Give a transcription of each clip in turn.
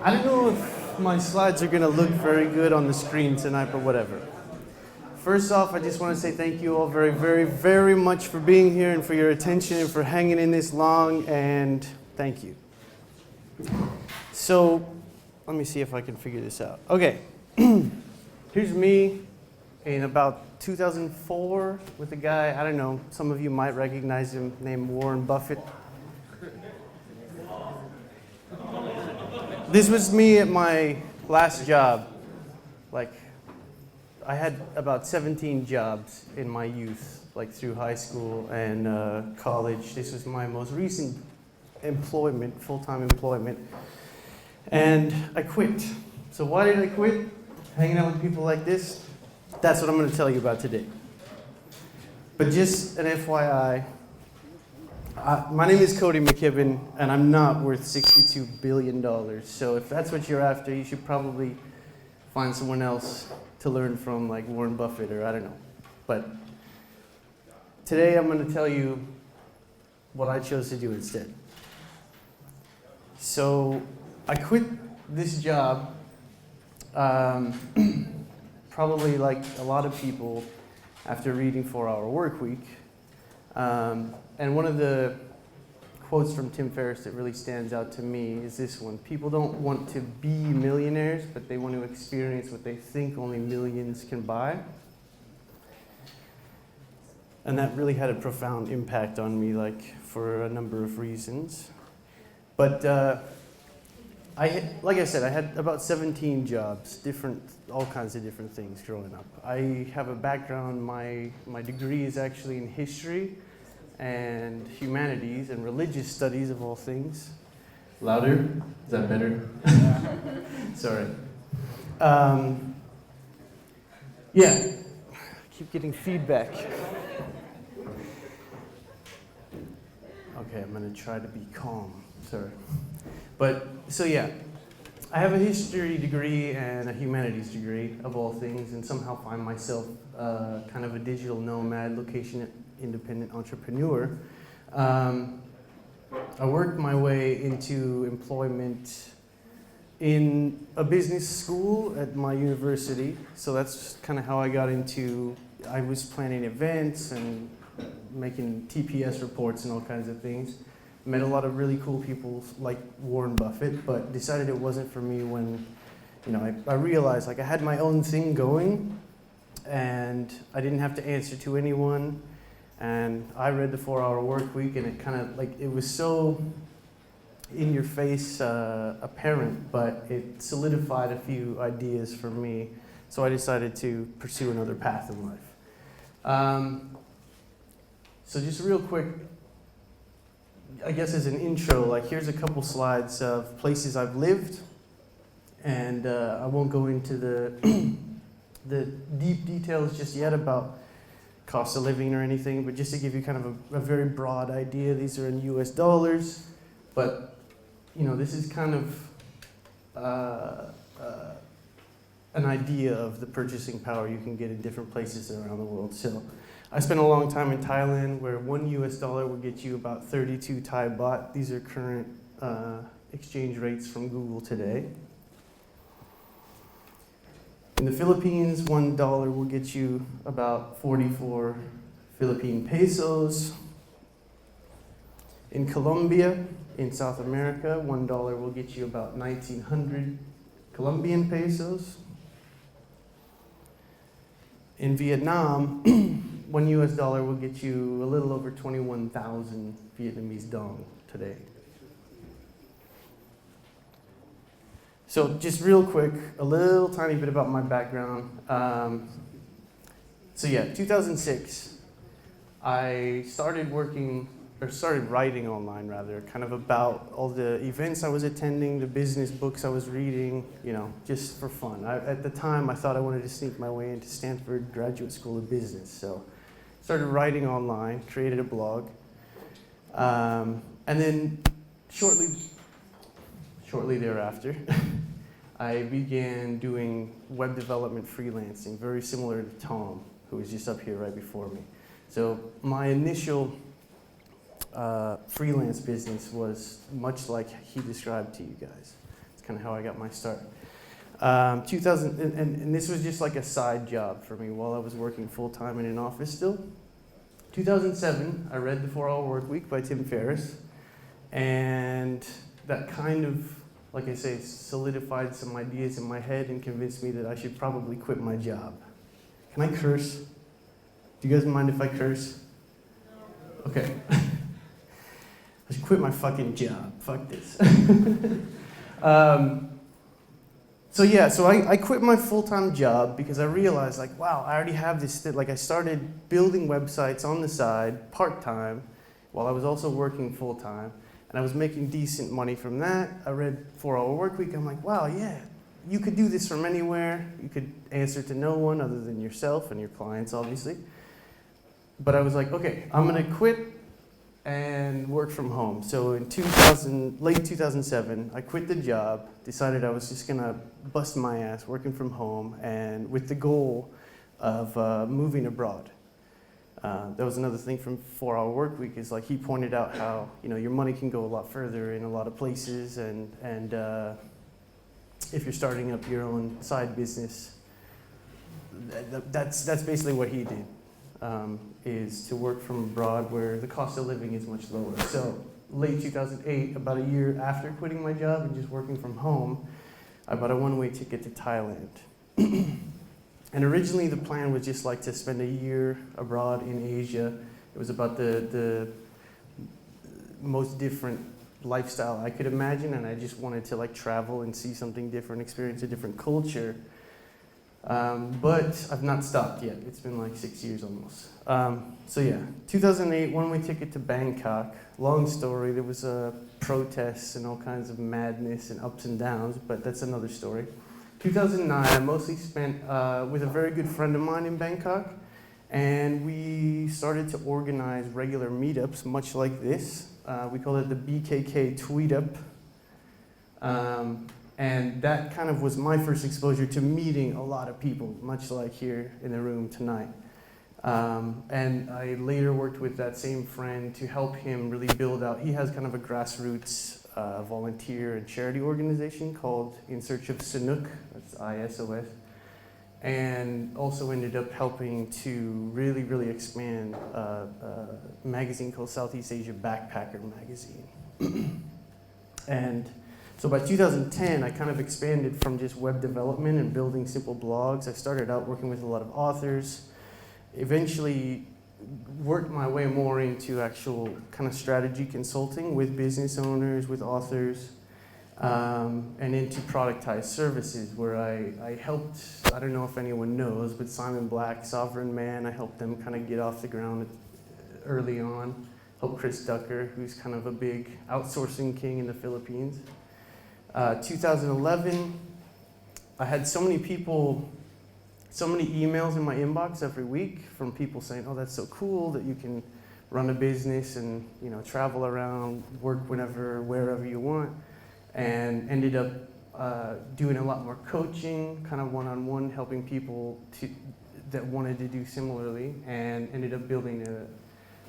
I don't know if my slides are going to look very good on the screen tonight, but whatever. First off, I just want to say thank you all very, very, very much for being here and for your attention and for hanging in this long, and thank you. So, let me see if I can figure this out. Okay, here's me in about 2004 with a guy, I don't know, some of you might recognize him, named Warren Buffett. This was me at my last job. Like, I had about 17 jobs in my youth, like through high school and college. This was my most recent employment, full-time employment. And I quit. So why did I quit? Hanging out with people like this? That's what I'm going to tell you about today. But just an FYI, my name is Cody McKibben, and I'm not worth $62 billion. So if that's what you're after, you should probably find someone else to learn from, like Warren Buffett, or I don't know. But today I'm going to tell you what I chose to do instead. So I quit this job, probably like a lot of people, after reading 4-Hour Workweek. And one of the quotes from Tim Ferriss that really stands out to me is this one: people don't want to be millionaires, but they want to experience what they think only millions can buy. And that really had a profound impact on me, like, for a number of reasons. But like I said, I had about 17 jobs, all kinds of different things growing up. I have a background, my degree is actually in history and humanities and religious studies, of all things. Louder? Is that better? Sorry. Yeah, I keep getting feedback. Okay, I'm going to try to be calm. Sorry. But, so yeah, I have a history degree and a humanities degree, of all things, and somehow find myself kind of a digital nomad, location-independent entrepreneur. I worked my way into employment in a business school at my university, so that's kind of how I got into, I was planning events and making TPS reports and all kinds of things. Met a lot of really cool people like Warren Buffett, but decided it wasn't for me when, I realized, like, I had my own thing going and I didn't have to answer to anyone. And I read the 4-Hour Workweek, and it kind of, like, it was so in your face apparent, but it solidified a few ideas for me. So I decided to pursue another path in life. So just real quick, I guess as an intro, like, here's a couple slides of places I've lived, and I won't go into the deep details just yet about cost of living or anything, but just to give you kind of a very broad idea. These are in US dollars, but this is kind of an idea of the purchasing power you can get in different places around the world. So I spent a long time in Thailand, where $1 US will get you about 32 Thai baht. These are current exchange rates from Google today. In the Philippines, $1 will get you about 44 Philippine pesos. In Colombia, in South America, $1 will get you about 1,900 Colombian pesos. In Vietnam, $1 US will get you a little over 21,000 Vietnamese dong today. So just real quick, a little tiny bit about my background. So yeah, 2006, I started writing online rather, kind of about all the events I was attending, the business books I was reading, just for fun. At the time, I thought I wanted to sneak my way into Stanford Graduate School of Business. So started writing online, created a blog. And then shortly thereafter, I began doing web development freelancing, very similar to Tom, who was just up here right before me. So my initial freelance business was much like he described to you guys. kind of how I got my start. 2000, and this was just like a side job for me while I was working full-time in an office still. 2007, I read The 4-Hour Workweek by Tim Ferriss, and that kind of, like I say, solidified some ideas in my head and convinced me that I should probably quit my job. Can I curse? Do you guys mind if I curse? No. Okay. I should quit my fucking job. Fuck this. So I quit my full-time job because I realized, like, wow, I already have this, like, I started building websites on the side, part-time, while I was also working full-time, and I was making decent money from that. I read 4-Hour Workweek, I'm like, wow, yeah, you could do this from anywhere. You could answer to no one other than yourself and your clients, obviously. But I was like, okay, I'm gonna quit and work from home. So in late 2007, I quit the job, decided I was just gonna bust my ass working from home, and with the goal of moving abroad. That was another thing from 4-Hour Workweek, is like he pointed out how, you know, your money can go a lot further in a lot of places, and if you're starting up your own side business, that's basically what he did. Is to work from abroad where the cost of living is much lower. So late 2008, about a year after quitting my job and just working from home, I bought a one-way ticket to Thailand. And originally the plan was just like to spend a year abroad in Asia. It was about the most different lifestyle I could imagine, and I just wanted to like travel and see something different, experience a different culture. But I've not stopped yet. It's been like 6 years almost. So yeah, 2008, one-way ticket to Bangkok. Long story, there was protests and all kinds of madness and ups and downs, but that's another story. 2009, I mostly spent with a very good friend of mine in Bangkok, and we started to organize regular meetups, much like this. We call it the BKK Tweetup. And that kind of was my first exposure to meeting a lot of people, much like here in the room tonight. And I later worked with that same friend to help him really build out. He has kind of a grassroots volunteer and charity organization called In Search of Sanuk, that's ISOS. And also ended up helping to really, really expand a magazine called Southeast Asia Backpacker Magazine. And so by 2010, I kind of expanded from just web development and building simple blogs. I started out working with a lot of authors, eventually worked my way more into actual kind of strategy consulting with business owners, with authors, and into productized services where I helped, I don't know if anyone knows, but Simon Black, Sovereign Man, I helped them kind of get off the ground early on. Helped Chris Ducker, who's kind of a big outsourcing king in the Philippines. 2011, I had so many people, so many emails in my inbox every week from people saying, oh, that's so cool that you can run a business and, you know, travel around, work whenever, wherever you want, and ended up doing a lot more coaching, kind of one-on-one, helping people that wanted to do similarly, and ended up building a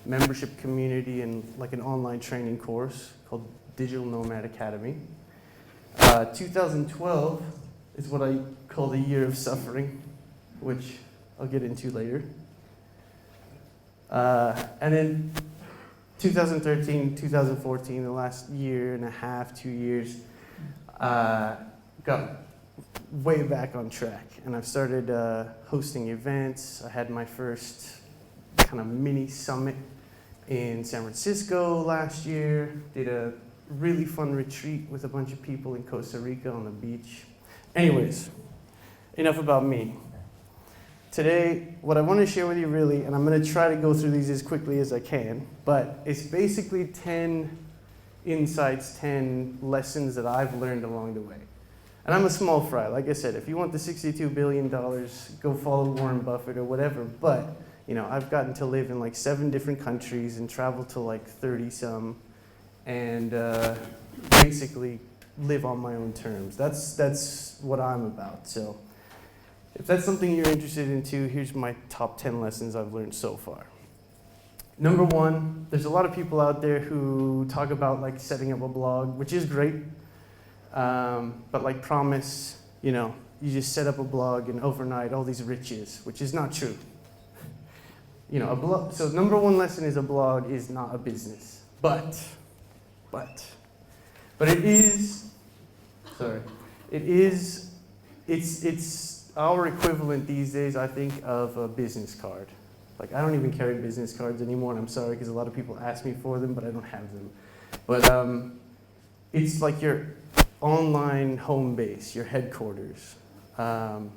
membership community and like an online training course called Digital Nomad Academy. 2012 is what I call the year of suffering, which I'll get into later. And then 2013, 2014, the last year and a half, 2 years, got way back on track. And I've started hosting events. I had my first kind of mini summit in San Francisco last year, did a really fun retreat with a bunch of people in Costa Rica on the beach. Anyways, enough about me. Today, what I want to share with you really, and I'm going to try to go through these as quickly as I can, but it's basically 10 insights, 10 lessons that I've learned along the way. And I'm a small fry. Like I said, if you want the $62 billion, go follow Warren Buffett or whatever. But, you know, I've gotten to live in like 7 different countries and travel to like 30-some. And basically live on my own terms. That's what I'm about. So if that's something you're interested in too, here's my top 10 lessons I've learned so far. Number 1, there's a lot of people out there who talk about like setting up a blog, which is great. but like promise, you know, you just set up a blog and overnight all these riches, which is not true. You know, a blog. So number one lesson is a blog is not a business, but it is. Sorry, it is. It's our equivalent these days, I think, of a business card. Like, I don't even carry business cards anymore, and I'm sorry because a lot of people ask me for them, but I don't have them. But it's like your online home base, your headquarters. And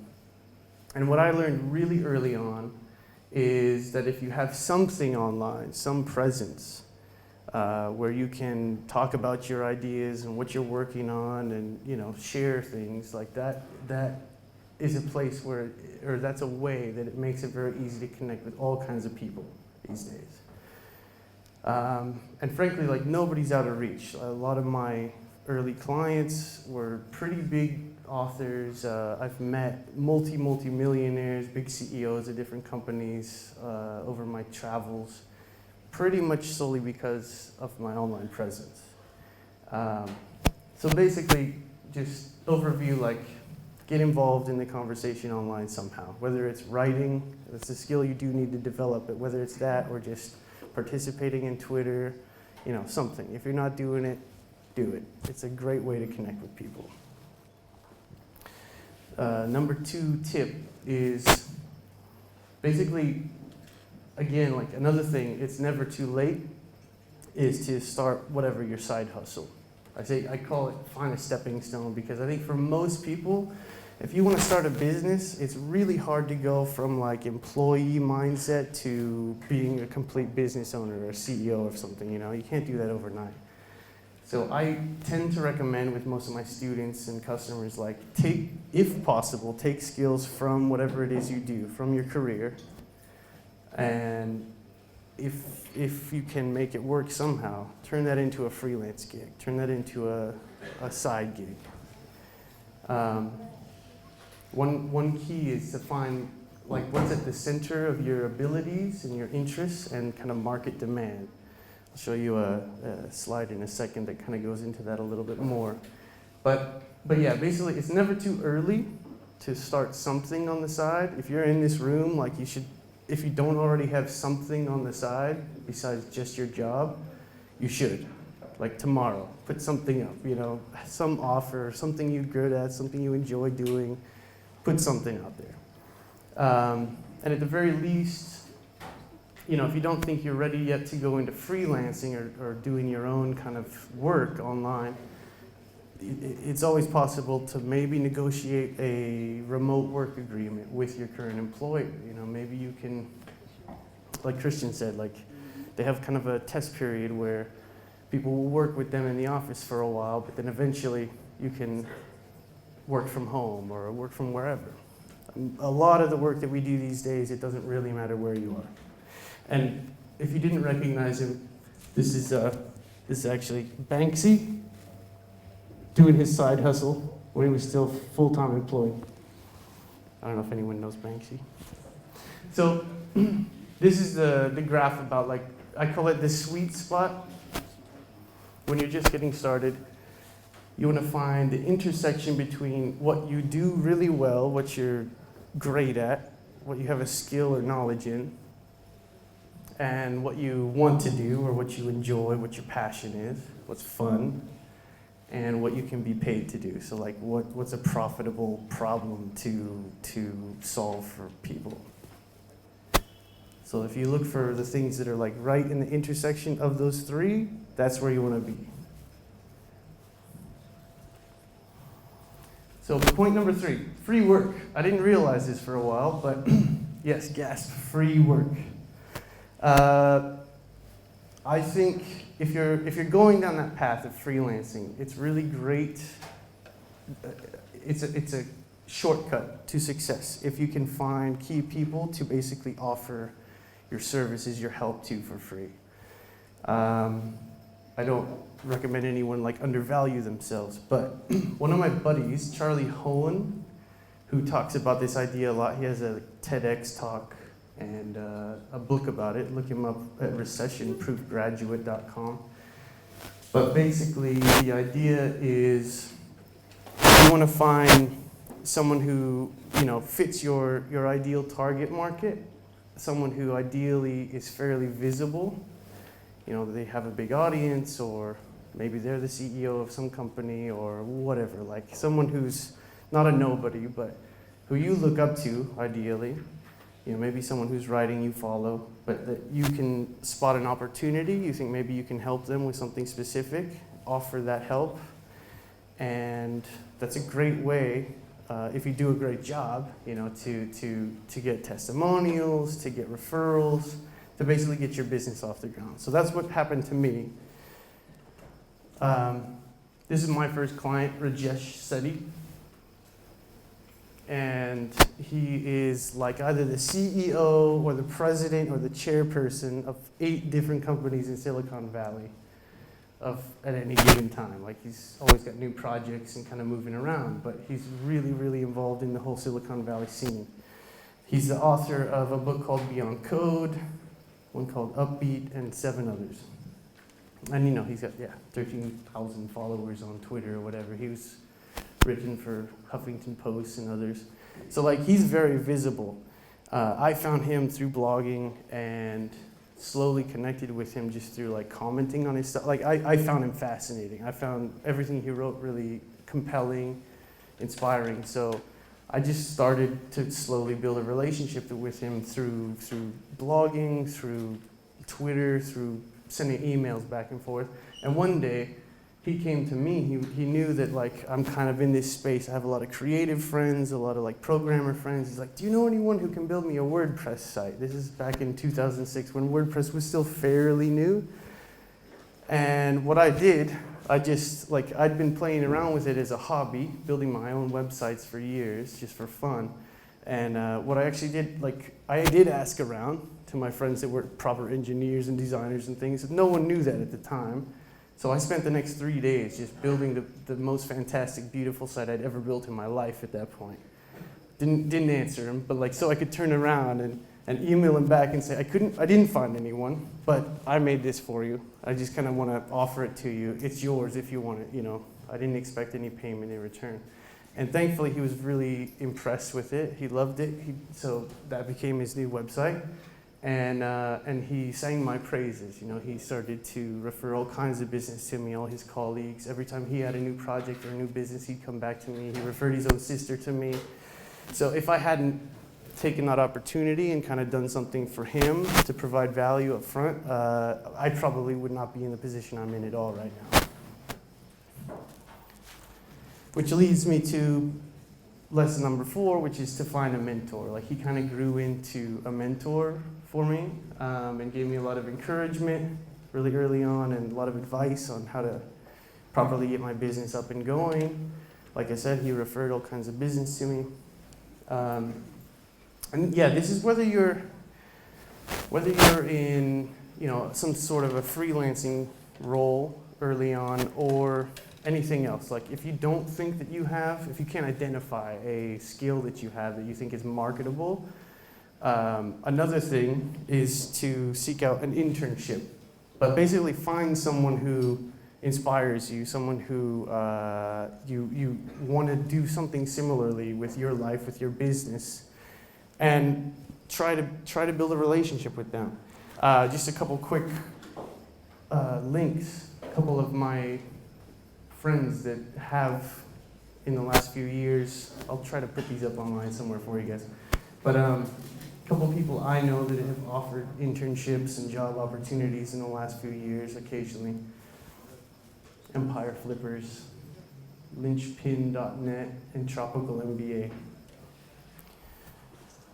what I learned really early on is that if you have something online, some presence, where you can talk about your ideas and what you're working on and, you know, share things like that, that is a place where, or that's a way that it makes it very easy to connect with all kinds of people these days. And frankly, like, nobody's out of reach. A lot of my early clients were pretty big authors. I've met multi-millionaires, big CEOs of different companies over my travels, pretty much solely because of my online presence. So basically, just overview, like, get involved in the conversation online somehow. Whether it's writing, that's a skill you do need to develop, but whether it's that or just participating in Twitter, you know, something. If you're not doing it, do it. It's a great way to connect with people. Number 2 tip is basically, again, like another thing, it's never too late, is to start whatever your side hustle. I call it find a stepping stone, because I think for most people, if you want to start a business, it's really hard to go from like employee mindset to being a complete business owner or CEO of something, you know? You can't do that overnight. So I tend to recommend with most of my students and customers, like, if possible, take skills from whatever it is you do, from your career, and if you can make it work somehow, turn that into a freelance gig, turn that into a side gig. One key is to find, like, what's at the center of your abilities and your interests and kind of market demand. I'll show you a slide in a second that kind of goes into that a little bit more. But yeah, basically, it's never too early to start something on the side. If you're in this room, like, you should, if you don't already have something on the side besides just your job, you should. Like, tomorrow, put something up, you know, some offer, something you're good at, something you enjoy doing, put something out there. And at the very least, you know, if you don't think you're ready yet to go into freelancing or doing your own kind of work online, it's always possible to maybe negotiate a remote work agreement with your current employer. You know, maybe you can, like Christian said, like, they have kind of a test period where people will work with them in the office for a while, but then eventually you can work from home or work from wherever. A lot of the work that we do these days, it doesn't really matter where you are. And if you didn't recognize him, this is actually Banksy doing his side hustle when he was still full-time employed. I don't know if anyone knows Banksy. So this is the graph about, like, I call it the sweet spot. When you're just getting started, you want to find the intersection between what you do really well, what you're great at, what you have a skill or knowledge in, and what you want to do or what you enjoy, what your passion is, what's fun, and what you can be paid to do. So, like, what's a profitable problem to solve for people. So if you look for the things that are, like, right in the intersection of those three, that's where you want to be. So point number 3, free work. I didn't realize this for a while, but yes, gasp, free work. I think if you're going down that path of freelancing, it's really great. It's a shortcut to success if you can find key people to basically offer your services, your help to for free. I don't recommend anyone, like, undervalue themselves, but one of my buddies, Charlie Hohen, who talks about this idea a lot, he has a TEDx talk and a book about it. Look him up at recessionproofgraduate.com. But basically, the idea is you want to find someone who, fits your ideal target market, someone who ideally is fairly visible. They have a big audience, or maybe they're the CEO of some company or whatever, like someone who's not a nobody, but who you look up to, ideally. Maybe someone who's writing you follow, but that you can spot an opportunity. You think maybe you can help them with something specific, offer that help. And that's a great way, if you do a great job, to get testimonials, to get referrals, to basically get your business off the ground. So that's what happened to me. This is my first client, Rajesh Sethi. And he is like either the CEO or the president or the chairperson of 8 different companies in Silicon Valley at any given time. Like, he's always got new projects and kind of moving around, but he's really, really involved in the whole Silicon Valley scene. He's the author of a book called Beyond Code, one called Upbeat, and 7 others. And he's got 13,000 followers on Twitter or whatever. He was written for Huffington Post and others. So like, he's very visible. I found him through blogging and slowly connected with him just through like commenting on his stuff. Like, I found him fascinating. I found everything he wrote really compelling, inspiring. So I just started to slowly build a relationship with him through blogging, through Twitter, through sending emails back and forth. And one day, he came to me. He knew that like, I'm kind of in this space. I have a lot of creative friends, a lot of like programmer friends. He's like, do you know anyone who can build me a WordPress site? This is back in 2006 when WordPress was still fairly new. And what I did, I'd been playing around with it as a hobby, building my own websites for years, just for fun. And what I actually did, I did ask around to my friends that were proper engineers and designers and things. No one knew that at the time. So I spent the next 3 days just building the most fantastic, beautiful site I'd ever built in my life at that point. Didn't answer him, but so I could turn around and email him back and say, I didn't find anyone, but I made this for you. I just kind of want to offer it to you. It's yours if you want it, I didn't expect any payment in return. And thankfully, he was really impressed with it. He loved it. So that became his new website. And he sang my praises. He started to refer all kinds of business to me, all his colleagues. Every time he had a new project or a new business, he'd come back to me. He referred his own sister to me. So if I hadn't taken that opportunity and kind of done something for him to provide value up front, I probably would not be in the position I'm in at all right now. Which leads me to lesson number 4, which is to find a mentor. He kind of grew into a mentor for me and gave me a lot of encouragement really early on and a lot of advice on how to properly get my business up and going. Like I said, he referred all kinds of business to me. And yeah, this is whether you're in some sort of a freelancing role early on or anything else. If you don't think that if you can't identify a skill that you have that you think is marketable, another thing is to seek out an internship. But basically find someone who inspires you, someone who you want to do something similarly with your life, with your business, and try to build a relationship with them. Just a couple quick links. A couple of my friends that have, in the last few years, I'll try to put these up online somewhere for you guys. But a couple people I know that have offered internships and job opportunities in the last few years occasionally. Empire Flippers, Lynchpin.net, and Tropical MBA.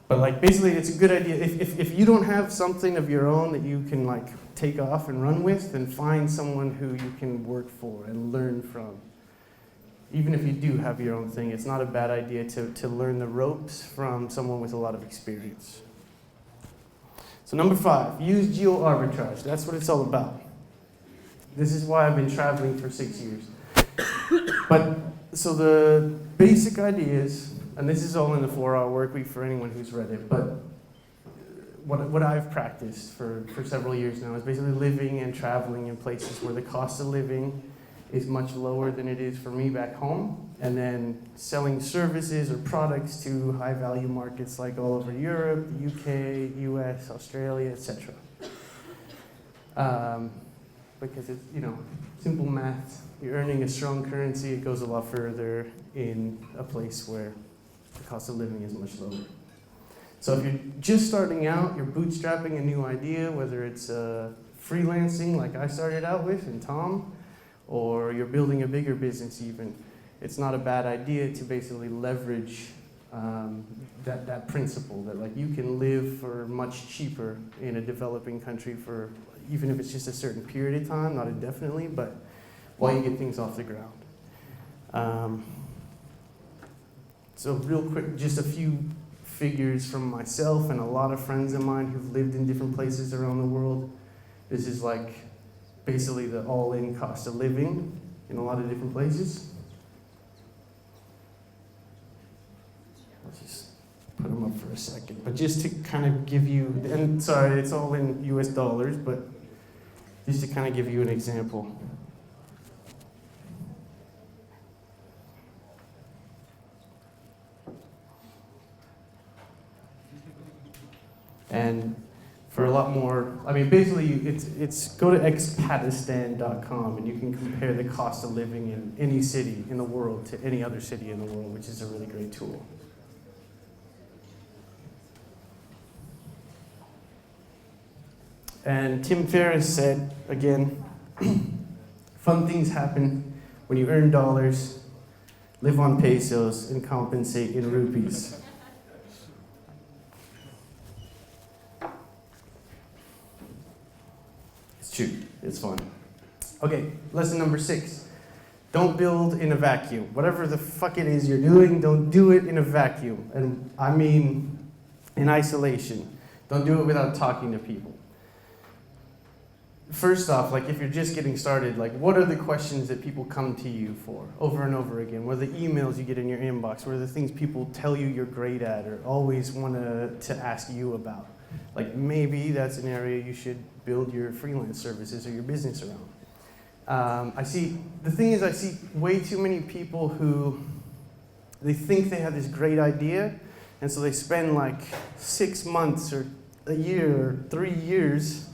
But basically, it's a good idea. If you don't have something of your own that you can take off and run with, then find someone who you can work for and learn from. Even if you do have your own thing, it's not a bad idea to learn the ropes from someone with a lot of experience. So number 5, use geo-arbitrage. That's what it's all about. This is why I've been traveling for 6 years. So the basic ideas, and this is all in the 4-hour work week for anyone who's read it, but what I've practiced for several years now is basically living and traveling in places where the cost of living is much lower than it is for me back home. And then selling services or products to high-value markets like all over Europe, the UK, US, Australia, etc. Because it's, simple math. You're earning a strong currency, it goes a lot further in a place where the cost of living is much lower. So if you're just starting out, you're bootstrapping a new idea, whether it's freelancing like I started out with and Tom, or you're building a bigger business even, it's not a bad idea to basically leverage that principle that like you can live for much cheaper in a developing country for, even if it's just a certain period of time, not indefinitely, but while you get things off the ground. So real quick, just a few figures from myself and a lot of friends of mine who've lived in different places around the world. This is like basically the all-in cost of living in a lot of different places. Let's just put them up for a second. But just to kind of give you, and sorry, it's all in US dollars, but just to kind of give you an example. And for a lot more, basically it's go to expatistan.com and you can compare the cost of living in any city in the world to any other city in the world, which is a really great tool. And Tim Ferriss said, again, fun things happen when you earn dollars, live on pesos, and compensate in rupees. True, it's fun. Okay, lesson number 6. Don't build in a vacuum. Whatever the fuck it is you're doing, don't do it in a vacuum. And I mean in isolation. Don't do it without talking to people. First off, like if you're just getting started, like what are the questions that people come to you for over and over again? What are the emails you get in your inbox? What are the things people tell you you're great at or always want to ask you about? Like maybe that's an area you should build your freelance services or your business around. I see way too many people who, they think they have this great idea, and so they spend like 6 months or a year or 3 years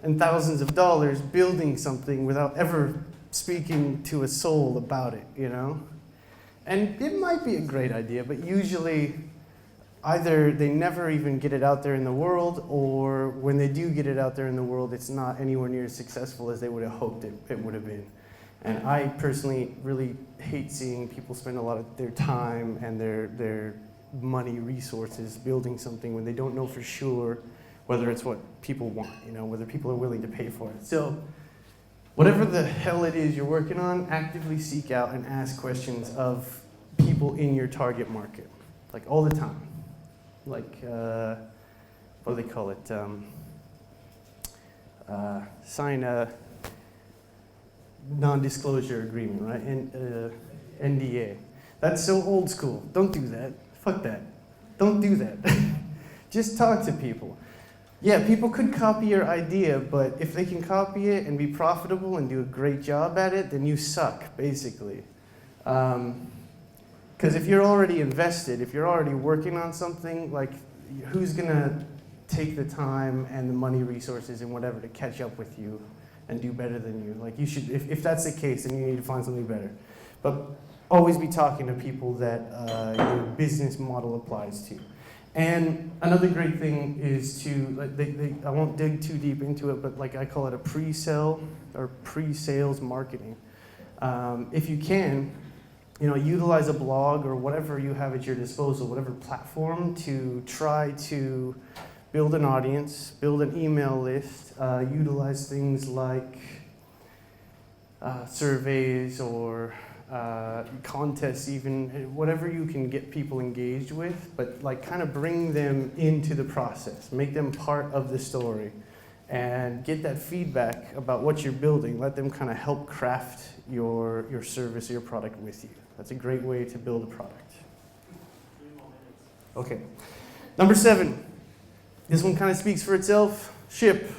and thousands of dollars building something without ever speaking to a soul about it, And it might be a great idea, but usually either they never even get it out there in the world, or when they do get it out there in the world, it's not anywhere near as successful as they would have hoped it would have been. And I personally really hate seeing people spend a lot of their time and their money, resources building something when they don't know for sure whether it's what people want, whether people are willing to pay for it. So whatever the hell it is you're working on, actively seek out and ask questions of people in your target market, like all the time. Like, what do they call it? Sign a non-disclosure agreement, right? And NDA. That's so old school. Don't do that. Fuck that. Don't do that. Just talk to people. Yeah, people could copy your idea, but if they can copy it and be profitable and do a great job at it, then you suck, basically. Because if you're already invested, if you're already working on something, like who's gonna take the time and the money, resources, and whatever to catch up with you and do better than you? Like you should, if that's the case, then you need to find something better. But always be talking to people that your business model applies to. And another great thing is to, I won't dig too deep into it, but like I call it a pre-sale or pre-sales marketing. If you can, utilize a blog or whatever you have at your disposal, whatever platform, to try to build an audience, build an email list, utilize things like surveys or contests, even whatever you can get people engaged with, but like kind of bring them into the process, make them part of the story, and get that feedback about what you're building. Let them kind of help craft your service or your product with you. That's a great way to build a product. Okay. Number 7. This one kind of speaks for itself. Ship.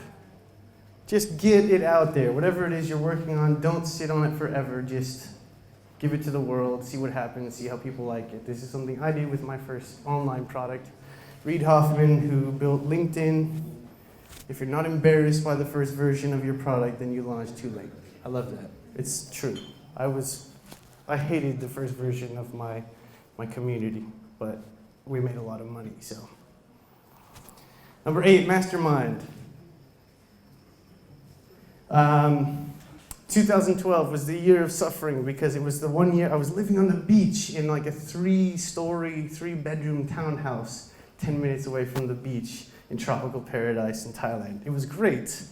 Just get it out there. Whatever it is you're working on, don't sit on it forever. Just give it to the world, see what happens, see how people like it. This is something I did with my first online product. Reid Hoffman, who built LinkedIn. If you're not embarrassed by the first version of your product, then you launched too late. I love that. It's true. I hated the first version of my community, but we made a lot of money, so. Number 8, MasterMind. 2012 was the year of suffering because it was the one year I was living on the beach in like a 3-story, 3-bedroom townhouse 10 minutes away from the beach in tropical paradise in Thailand. It was great.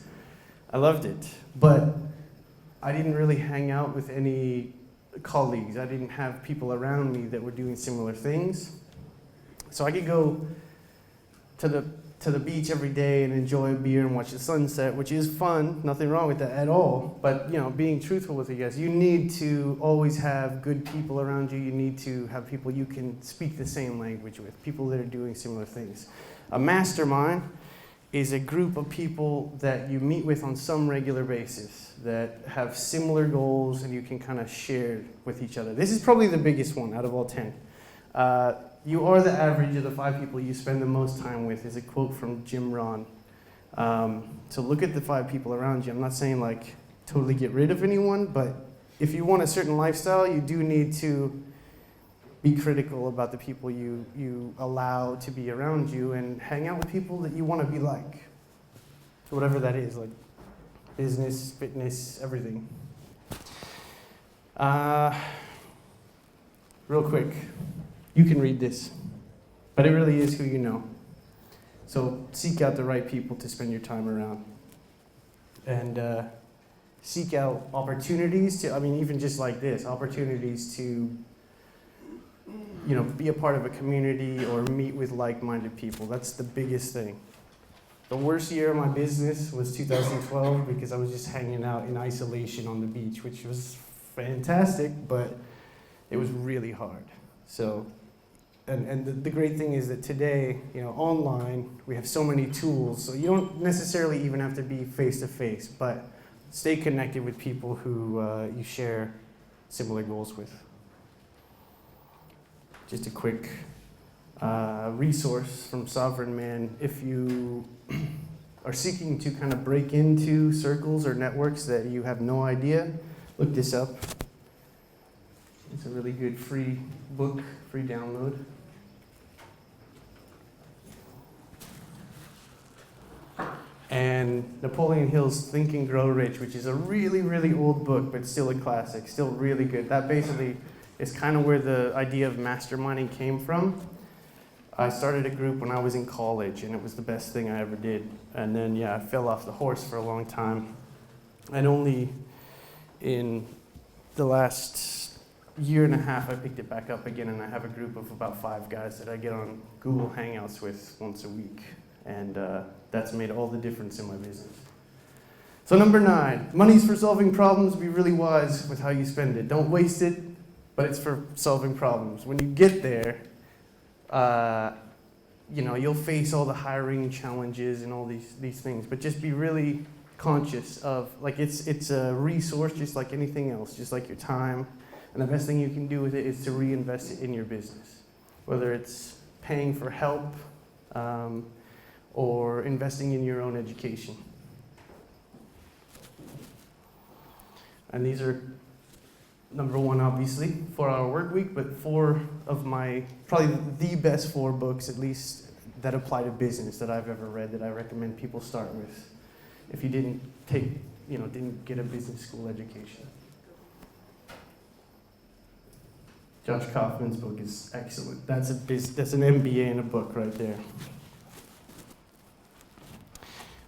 I loved it. But I didn't really hang out with any colleagues. I didn't have people around me that were doing similar things. So I could go to the beach every day and enjoy a beer and watch the sunset, which is fun. Nothing wrong with that at all. But being truthful with you guys, you need to always have good people around you. You need to have people you can speak the same language with, people that are doing similar things. A mastermind is a group of people that you meet with on some regular basis that have similar goals and you can kind of share with each other. This is probably the biggest one out of all 10. You are the average of the 5 people you spend the most time with is a quote from Jim Rohn. So look at the 5 people around you. I'm not saying like totally get rid of anyone, but if you want a certain lifestyle, you do need to be critical about the people you allow to be around you and hang out with people that you want to be like. Whatever that is, like business, fitness, everything. Real quick. You can read this, but it really is who you know. So seek out the right people to spend your time around. And seek out opportunities to, even just like this, opportunities to, be a part of a community or meet with like-minded people. That's the biggest thing. The worst year of my business was 2012 because I was just hanging out in isolation on the beach, which was fantastic, but it was really hard. So. And the great thing is that today, online, we have so many tools, so you don't necessarily even have to be face-to-face, but stay connected with people who you share similar goals with. Just a quick resource from Sovereign Man. If you are seeking to kind of break into circles or networks that you have no idea, look this up. It's a really good free book, free download. And Napoleon Hill's Think and Grow Rich, which is a really, really old book, but still a classic, still really good. That basically is kind of where the idea of masterminding came from. I started a group when I was in college, and it was the best thing I ever did. And then, I fell off the horse for a long time. And only in the last year and a half, I picked it back up again, and I have a group of about 5 guys that I get on Google Hangouts with once a week. And that's made all the difference in my business. So number 9, money's for solving problems. Be really wise with how you spend it. Don't waste it, but it's for solving problems. When you get there, you'll face all the hiring challenges and all these things, but just be really conscious of, it's a resource just like anything else, just like your time. And the best thing you can do with it is to reinvest it in your business, whether it's paying for help, or investing in your own education. And these are, number 1, obviously, 4-Hour Work Week, but 4 of my, probably the best 4 books, at least, that apply to business that I've ever read that I recommend people start with if you didn't get a business school education. Josh Kaufman's book is excellent. That's an MBA in a book right there.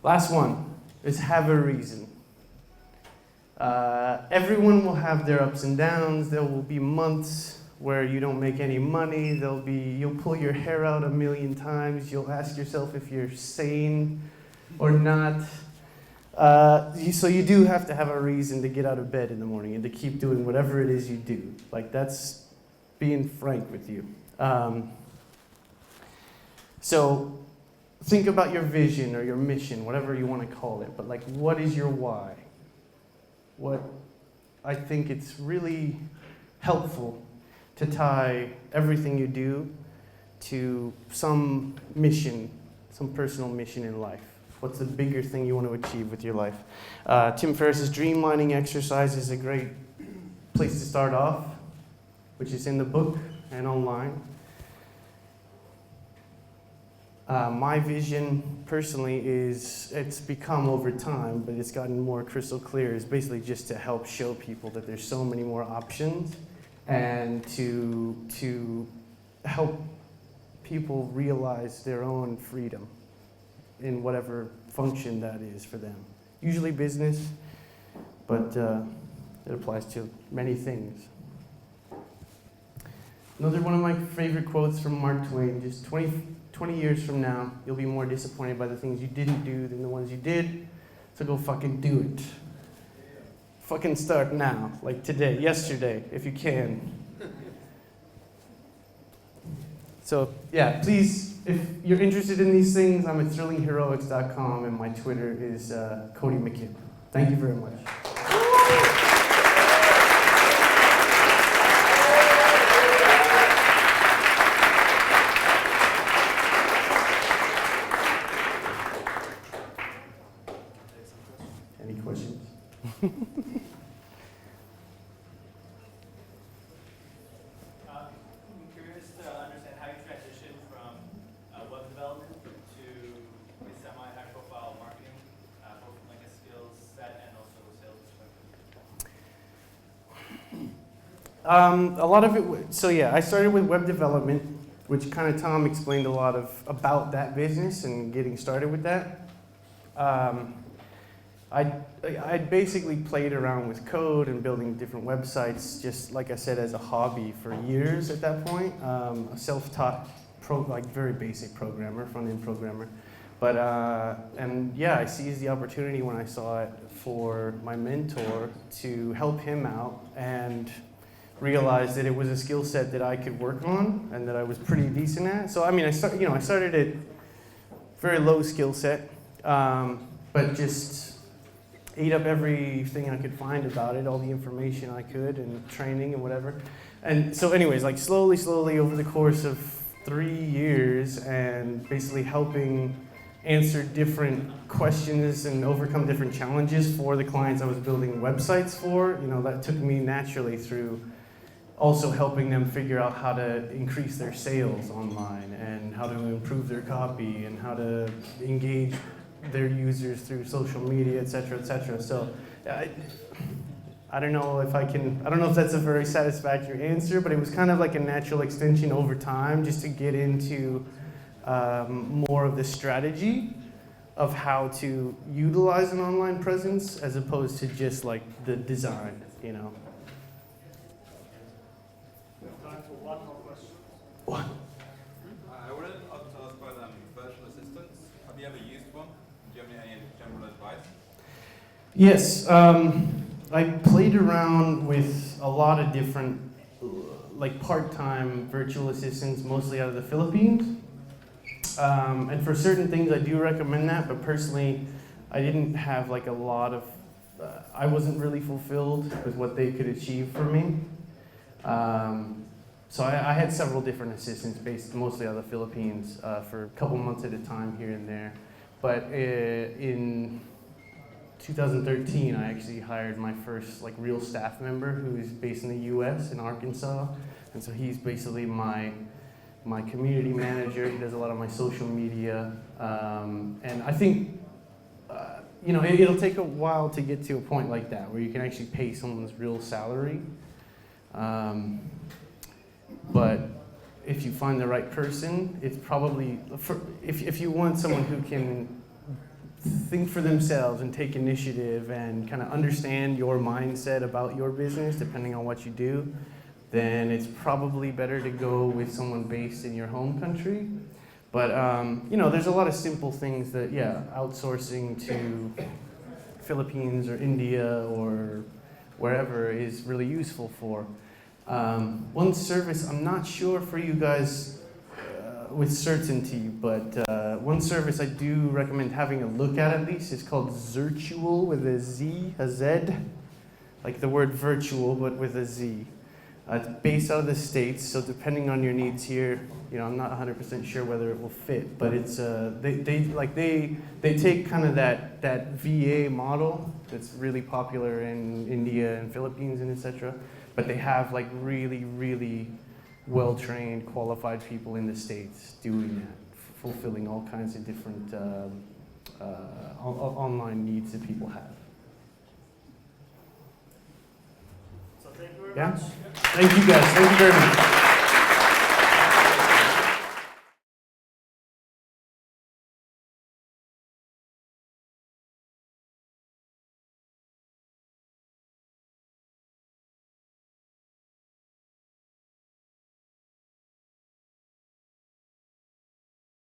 Last one is have a reason. Everyone will have their ups and downs. There will be months where you don't make any money. You'll pull your hair out a million times. You'll ask yourself if you're sane or not. So you do have to have a reason to get out of bed in the morning and to keep doing whatever it is you do. That's being frank with you. So think about your vision or your mission, whatever you want to call it, but like, what is your why? I think it's really helpful to tie everything you do to some mission, some personal mission in life. What's the bigger thing you want to achieve with your life? Tim Ferriss's dreamlining exercise is a great place to start off, which is in the book and online. My vision personally is, it's become over time, but it's gotten more crystal clear, is basically just to help show people that there's so many more options and to help people realize their own freedom in whatever function that is for them. Usually business, but it applies to many things. Another one of my favorite quotes from Mark Twain, just 20 years from now, you'll be more disappointed by the things you didn't do than the ones you did, so go fucking do it. Fucking start now, like today, yesterday, if you can. So yeah, please, if you're interested in these things, I'm at thrillingheroics.com and my Twitter is Cody McKibben. Thank you very much. Any questions? I'm curious to understand how you transitioned from web development to a semi-high-profile marketing, both from like a skills set and also a sales perspective. A lot of it, so yeah, I started with web development, which kind of Tom explained a lot of about that business and getting started with that. I basically played around with code and building different websites, just like I said, as a hobby for years at that point. A self-taught, like very basic programmer, front-end programmer. But, and yeah, I seized the opportunity when I saw it for my mentor to help him out and realized that it was a skill set that I could work on and that I was pretty decent at. So I mean, I started at very low skill set, but just ate up everything I could find about it, all the information I could, and training and whatever. And so anyways, like slowly over the course of 3 years, and basically helping answer different questions and overcome different challenges for the clients I was building websites for, that took me naturally through also helping them figure out how to increase their sales online and how to improve their copy and how to engage their users through social media, et cetera, et cetera. So I don't know if that's a very satisfactory answer, but it was kind of like a natural extension over time just to get into more of the strategy of how to utilize an online presence as opposed to just like the design, Time for one more question. What? I wanted to ask about virtual assistants. Have you ever used one? Do you have any general advice? Yes, I played around with a lot of different like part-time virtual assistants, mostly out of the Philippines. And for certain things I do recommend that, but personally I didn't have like a lot of, I wasn't really fulfilled with what they could achieve for me. So I had several different assistants based mostly out of the Philippines for a couple months at a time here and there. But in 2013, I actually hired my first like real staff member who's based in the US, in Arkansas. And so he's basically my community manager. He does a lot of my social media. And I think, it'll take a while to get to a point like that where you can actually pay someone's real salary. But if you find the right person, it's probably, if you want someone who can think for themselves and take initiative and kind of understand your mindset about your business, depending on what you do, then it's probably better to go with someone based in your home country. But, there's a lot of simple things that, outsourcing to Philippines or India or wherever is really useful for. One service, I'm not sure for you guys with certainty, but one service I do recommend having a look at least is called Zirtual with a Z, like the word virtual, but with a Z. It's based out of the States, so depending on your needs here, I'm not 100% sure whether it will fit, but it's they take kind of that VA model that's really popular in India and Philippines and etc. But they have like really well-trained, qualified people in the States doing that, fulfilling all kinds of different online needs that people have. So thank you very Yeah. much. Thank you guys. Thank you very much.